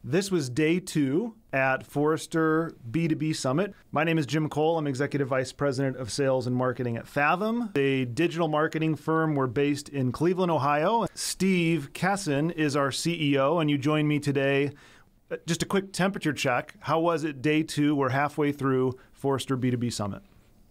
This was day 2 at Forrester B2B Summit. My name is Jim Kohl. I'm Executive Vice President of Sales and Marketing at Fathom, a digital marketing firm. We're based in Cleveland, Ohio. Steve Kessen is our CEO, and you join me today. Just a quick temperature check. How was it day 2? We're halfway through Forrester B2B Summit.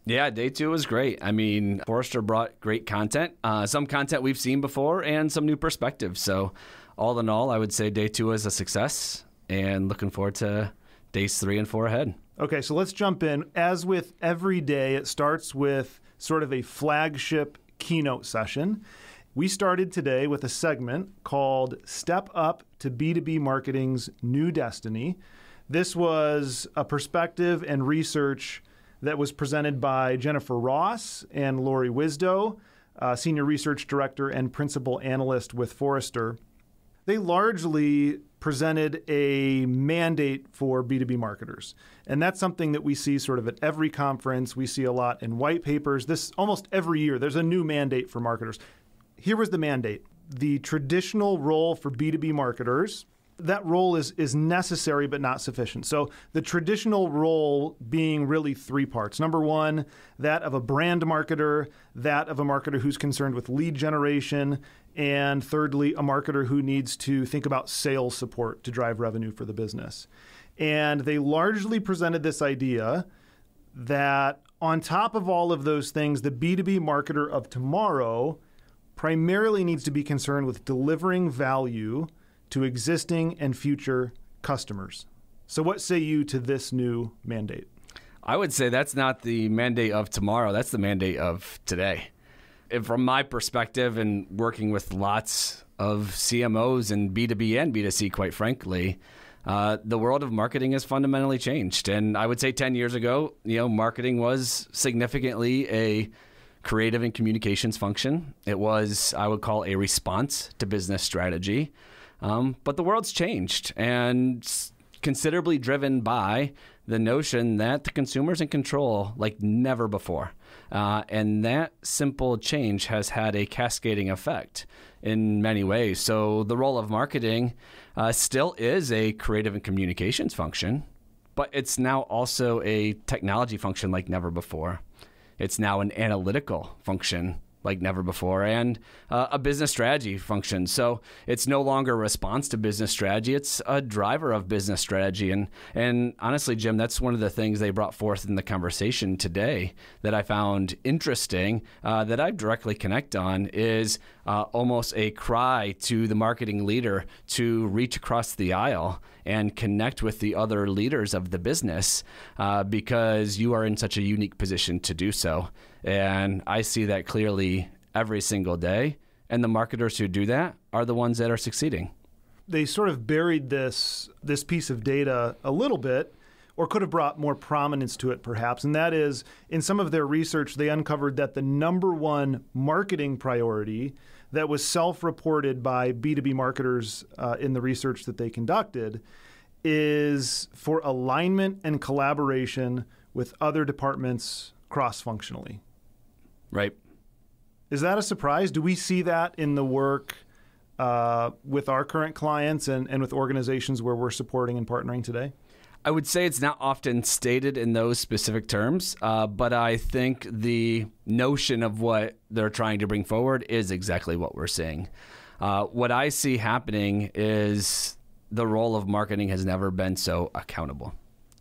Yeah, day 2 was great. I mean, Forrester brought great content, some content we've seen before, and some new perspectives. So all in all, I would say day 2 was a success, and looking forward to days 3 and 4 ahead. Okay, so let's jump in. As with every day, it starts with sort of a flagship keynote session. We started today with a segment called Step Up to B2B Marketing's New Destiny. This was a perspective and research that was presented by Jennifer Ross and Lori Wisdow, Senior Research Director and Principal Analyst with Forrester. They largely presented a mandate for B2B marketers. And that's something that we see sort of at every conference. We see a lot in white papers. This almost every year, there's a new mandate for marketers. Here was the mandate. The traditional role for B2B marketers, that role is necessary but not sufficient. So the traditional role being really 3 parts. Number 1, that of a brand marketer, that of a marketer who's concerned with lead generation, and thirdly, a marketer who needs to think about sales support to drive revenue for the business. And they largely presented this idea that on top of all of those things, the B2B marketer of tomorrow primarily needs to be concerned with delivering value to existing and future customers. So what say you to this new mandate? I would say that's not the mandate of tomorrow. That's the mandate of today. And from my perspective and working with lots of CMOs and B2B and B2C, quite frankly, the world of marketing has fundamentally changed. And I would say 10 years ago, marketing was significantly a creative and communications function. It was, I would call, a response to business strategy. But the world's changed, and considerably driven by the notion that the consumer's in control like never before. And that simple change has had a cascading effect in many ways. So the role of marketing still is a creative and communications function, but it's now also a technology function like never before. It's now an analytical function like never before, and a business strategy function. So it's no longer a response to business strategy, it's a driver of business strategy. And honestly, Jim, that's one of the things they brought forth in the conversation today that I found interesting, that I directly connect on, is almost a cry to the marketing leader to reach across the aisle and connect with the other leaders of the business, because you are in such a unique position to do so. And I see that clearly every single day. And the marketers who do that are the ones that are succeeding. They sort of buried this piece of data a little bit, or could have brought more prominence to it perhaps. And that is, in some of their research, they uncovered that the number 1 marketing priority that was self-reported by B2B marketers in the research that they conducted is for alignment and collaboration with other departments cross-functionally. Right. Is that a surprise? Do we see that in the work with our current clients and with organizations where we're supporting and partnering today? I would say it's not often stated in those specific terms, but I think the notion of what they're trying to bring forward is exactly what we're seeing. What I see happening is the role of marketing has never been so accountable,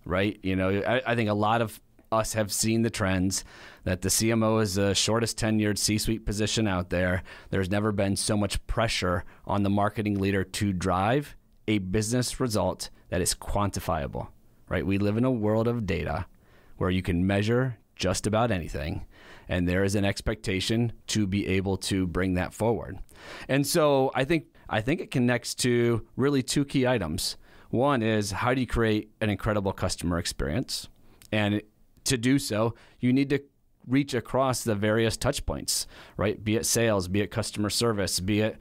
right? I think a lot of us have seen the trends that the CMO is the shortest tenured C-suite position out there. There's never been so much pressure on the marketing leader to drive a business result that is quantifiable, right? We live in a world of data where you can measure just about anything, and there is an expectation to be able to bring that forward. And so I think it connects to really 2 key items. One is, how do you create an incredible customer experience? And to do so, you need to reach across the various touch points, right? Be it sales, be it customer service, be it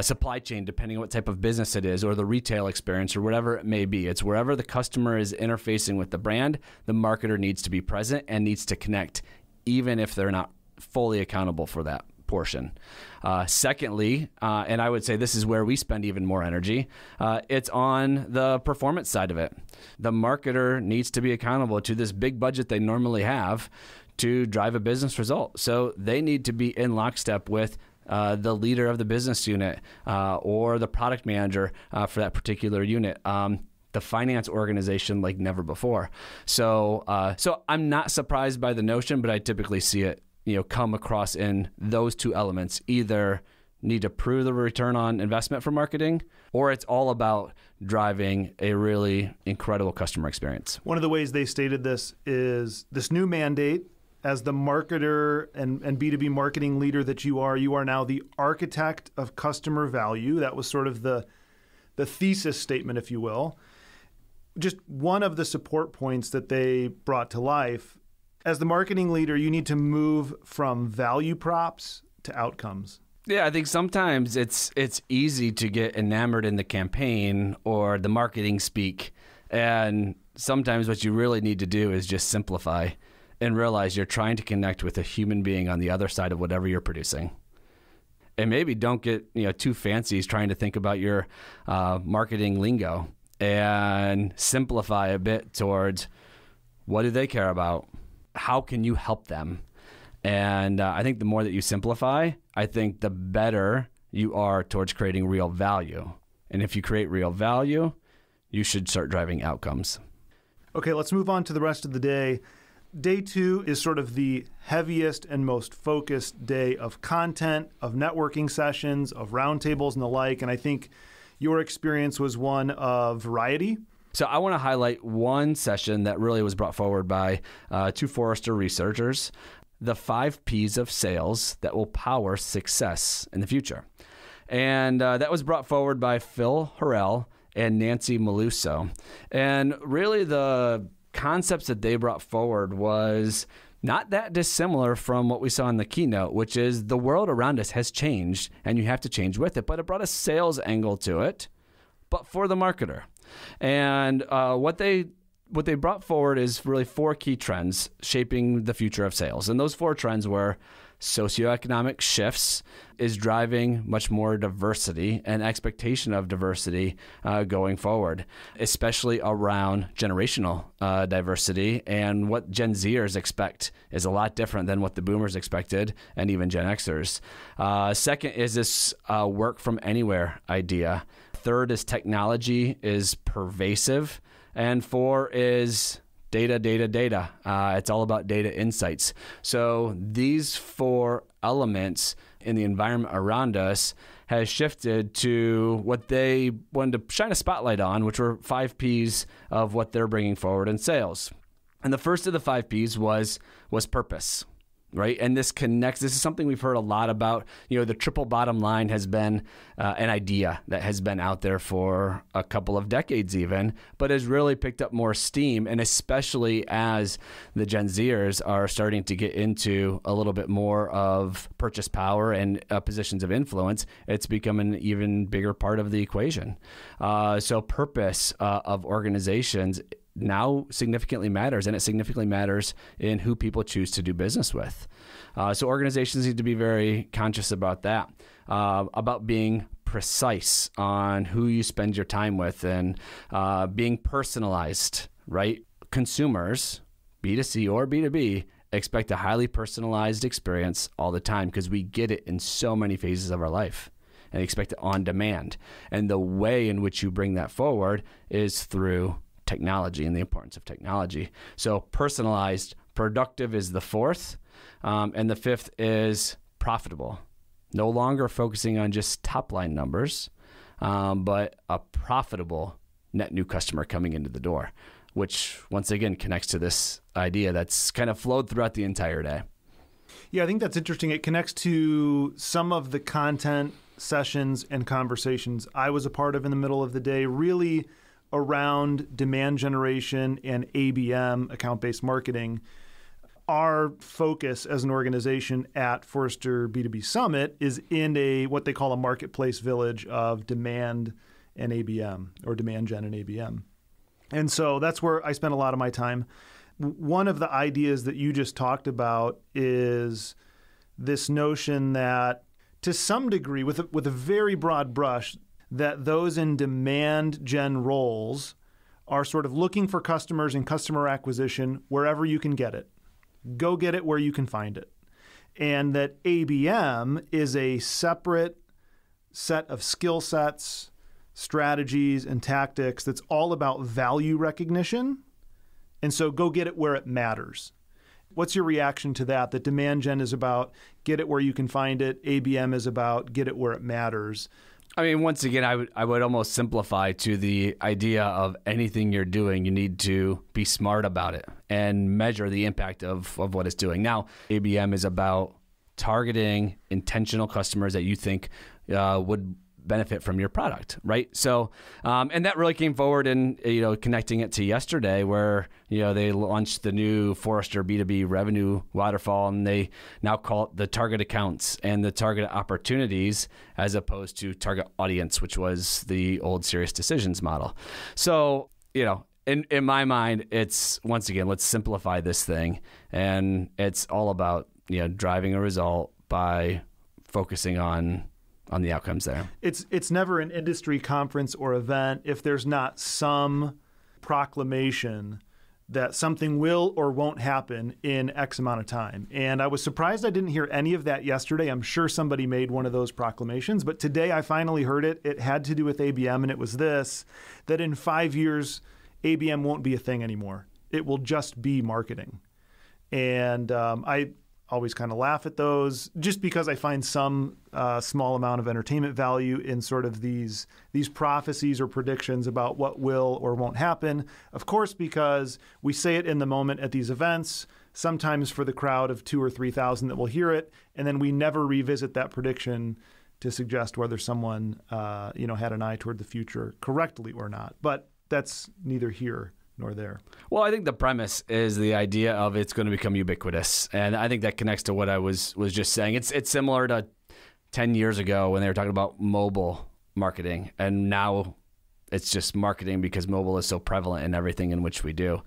supply chain, depending on what type of business it is, or the retail experience, or whatever it may be. It's wherever the customer is interfacing with the brand, the marketer needs to be present and needs to connect, even if they're not fully accountable for that portion. Secondly, and I would say this is where we spend even more energy, it's on the performance side of it. The marketer needs to be accountable to this big budget they normally have to drive a business result. So they need to be in lockstep with the leader of the business unit or the product manager for that particular unit. The finance organization like never before. So I'm not surprised by the notion, but I typically see it come across in those two elements. Either need to prove the return on investment for marketing, or it's all about driving a really incredible customer experience. One of the ways they stated this is this new mandate. As the marketer and B2B marketing leader that you are now the architect of customer value. That was sort of the thesis statement, if you will. Just one of the support points that they brought to life. As the marketing leader, you need to move from value props to outcomes. Yeah, I think sometimes it's easy to get enamored in the campaign or the marketing speak. And sometimes what you really need to do is just simplify and realize you're trying to connect with a human being on the other side of whatever you're producing. And maybe don't get too fancy trying to think about your marketing lingo, and simplify a bit towards what do they care about? How can you help them? And I think the more that you simplify, I think the better you are towards creating real value. And if you create real value, you should start driving outcomes. Okay, let's move on to the rest of the day. Day 2 is sort of the heaviest and most focused day of content, of networking sessions, of roundtables and the like. And I think your experience was one of variety. So I want to highlight one session that really was brought forward by two Forrester researchers, the 5 Ps of sales that will power success in the future. And that was brought forward by Phil Harrell and Nancy Maluso. And really the concepts that they brought forward was not that dissimilar from what we saw in the keynote, which is the world around us has changed and you have to change with it, but it brought a sales angle to it, but for the marketer. And what they brought forward is really 4 key trends shaping the future of sales. And those 4 trends were socioeconomic shifts is driving much more diversity and expectation of diversity going forward, especially around generational diversity. And what Gen Zers expect is a lot different than what the boomers expected and even Gen Xers. Second is this work from anywhere idea. Third is technology is pervasive. And 4 is data. It's all about data insights. So these 4 elements in the environment around us has shifted to what they wanted to shine a spotlight on, which were 5 Ps of what they're bringing forward in sales. And the first of the 5 Ps was purpose. Right. And this connects. This is something we've heard a lot about. The triple bottom line has been an idea that has been out there for a couple of decades even, but has really picked up more steam. And especially as the Gen Zers are starting to get into a little bit more of purchase power and positions of influence, it's become an even bigger part of the equation. So purpose of organizations now significantly matters, and it significantly matters in who people choose to do business with. So organizations need to be very conscious about that, about being precise on who you spend your time with and being personalized, right? Consumers, B2C or B2B, expect a highly personalized experience all the time because we get it in so many phases of our life and expect it on demand. And the way in which you bring that forward is through technology and the importance of technology. So personalized, productive is the 4th. And the 5th is profitable. No longer focusing on just top line numbers, but a profitable net new customer coming into the door, which once again connects to this idea that's kind of flowed throughout the entire day. Yeah, I think that's interesting. It connects to some of the content sessions and conversations I was a part of in the middle of the day, really around demand generation and ABM, account-based marketing. Our focus as an organization at Forrester B2B Summit is in what they call a marketplace village of demand and ABM, or demand gen and ABM. And so that's where I spend a lot of my time. One of the ideas that you just talked about is this notion that to some degree, with a very broad brush, that those in demand gen roles are sort of looking for customers and customer acquisition wherever you can get it. Go get it where you can find it. And that ABM is a separate set of skill sets, strategies, and tactics that's all about value recognition. And so go get it where it matters. What's your reaction to that? That demand gen is about get it where you can find it. ABM is about get it where it matters. I mean, once again, I would almost simplify to the idea of anything you're doing, you need to be smart about it and measure the impact of what it's doing. Now, ABM is about targeting intentional customers that you think would benefit from your product, right? So, and that really came forward in, connecting it to yesterday where, they launched the new Forrester B2B revenue waterfall, and they now call it the target accounts and the target opportunities as opposed to target audience, which was the old Serious Decisions model. So, in my mind, it's, once again, let's simplify this thing. And it's all about, driving a result by focusing on the outcomes there. It's never an industry conference or event if there's not some proclamation that something will or won't happen in X amount of time. And I was surprised I didn't hear any of that yesterday. I'm sure somebody made one of those proclamations, but today I finally heard it. It had to do with ABM, and it was this, that in 5 years, ABM won't be a thing anymore. It will just be marketing. And I always kind of laugh at those just because I find some small amount of entertainment value in sort of these prophecies or predictions about what will or won't happen. Of course, because we say it in the moment at these events, sometimes for the crowd of 2,000 or 3,000 that will hear it, and then we never revisit that prediction to suggest whether someone had an eye toward the future correctly or not. But that's neither here nor there. Well, I think the premise is the idea of it's going to become ubiquitous. And I think that connects to what I was just saying. It's similar to 10 years ago when they were talking about mobile marketing. And now it's just marketing because mobile is so prevalent in everything in which we do.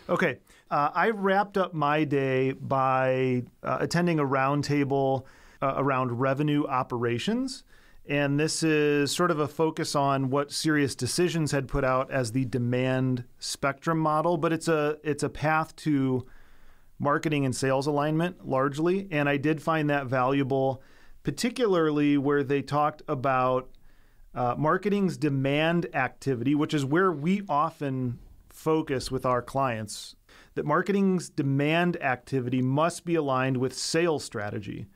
Okay. I wrapped up my day by attending a roundtable around revenue operations. And this is sort of a focus on what Serious Decisions had put out as the demand spectrum model, but it's a path to marketing and sales alignment largely. And I did find that valuable, particularly where they talked about marketing's demand activity, which is where we often focus with our clients, that marketing's demand activity must be aligned with sales strategy.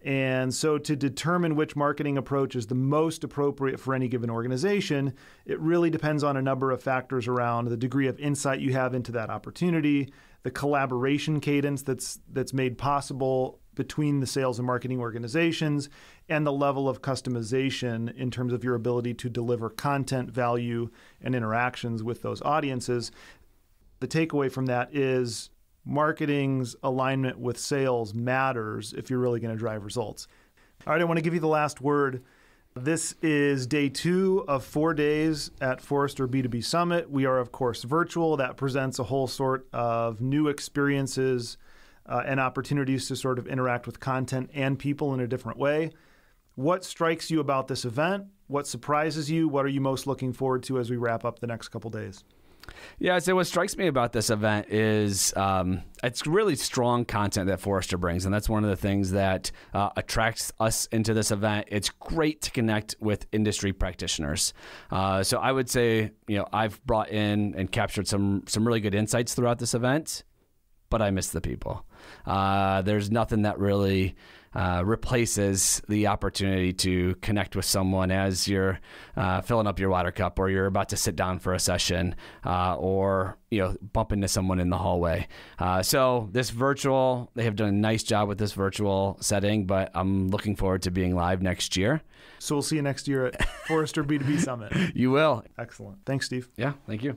And so to determine which marketing approach is the most appropriate for any given organization, it really depends on a number of factors around the degree of insight you have into that opportunity, the collaboration cadence that's made possible between the sales and marketing organizations, and the level of customization in terms of your ability to deliver content, value, and interactions with those audiences. The takeaway from that is marketing's alignment with sales matters if you're really going to drive results. All right, I want to give you the last word. This is day 2 of 4 days at Forrester B2B Summit. We are, of course, virtual. That presents a whole sort of new experiences and opportunities to sort of interact with content and people in a different way. What strikes you about this event? What surprises you? What are you most looking forward to as we wrap up the next couple days? Yeah, so what strikes me about this event is it's really strong content that Forrester brings, and that's one of the things that attracts us into this event. It's great to connect with industry practitioners. So I would say, I've brought in and captured some really good insights throughout this event, but I miss the people. There's nothing that really replaces the opportunity to connect with someone as you're filling up your water cup, or you're about to sit down for a session, or bump into someone in the hallway. So this virtual, they have done a nice job with this virtual setting, but I'm looking forward to being live next year. So we'll see you next year at Forrester B2B Summit. You will. Excellent. Thanks, Steve. Yeah, thank you.